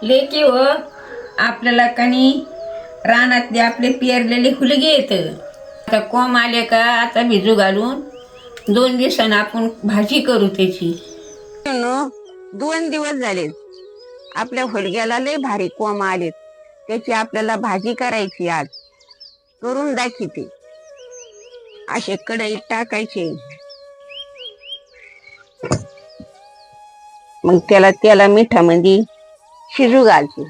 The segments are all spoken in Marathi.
लेकी हो, आपल्याला कणी रानातले आपले पेरलेले हुलगे येत. आता कोंब आले का आता भिजू घालून 2 दिवसानं आपण भाजी करू त्याची. 2 दिवस झाले आपल्या हुलग्याला लय भारी कोंब आलेत. त्याची आपल्याला भाजी करायची. आज करून दाखवते. असे कढईत टाकायचे, मग त्याला मिठामध्ये शिजू घालते.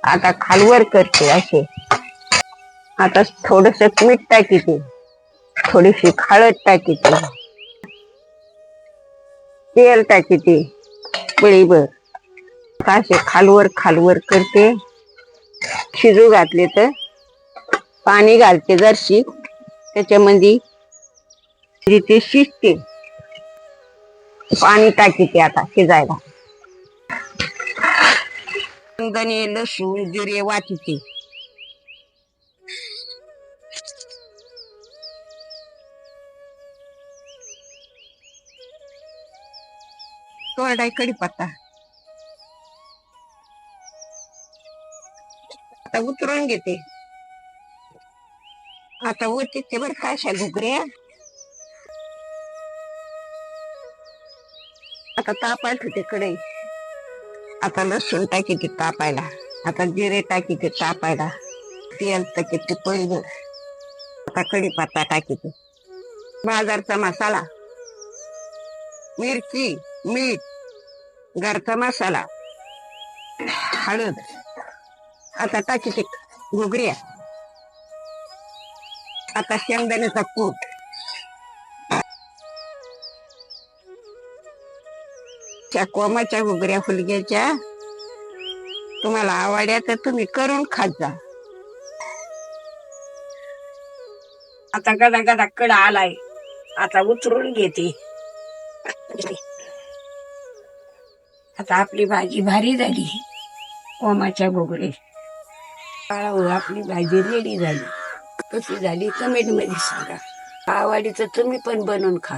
आता खालवर करते असे. आता थोडस मीठ टाकीते, थोडीशी हळद टाकीते, तेल टाकीते पळीभर. असे खालवर खालवर करते. शिजू घातले तर पाणी घालते जरशी त्याच्यामध्ये, ते शिजते. पाणी टाकीते आता शिजायला. शेंगदाणे, लसूण, जिरे वाटते. कोरडा कढीपत्ता आता उतरून घेते. आता उतरते बरं का अशा घुगऱ्या. आता तापायला ठेवते कढई. आता लसूण टाकीते तापायला. आता जिरे टाकीते तापायला. तेल टाकीते पळीभर. आता कढीपत्ता टाकीते. बाजारचा मसाला, मिरची, मीठ, घरचा मसाला, हळद. आता टाकीते घुगऱ्या. आता शेंगदाण्याचा कूट. त्या कोंबाच्या घुगऱ्या हुलग्याच्या तुम्हाला आवडल्या तर तुम्ही करून खात जा. आता गदा गदा कडा आलाय. आता उतरून घेते. आता आपली भाजी भारी झाली. कोंबाच्या घुगरे आपली भाजी रेडी झाली. कशी झाली कमेंट मध्ये सांगा. आवडली तर तुम्ही पण बनवून खा.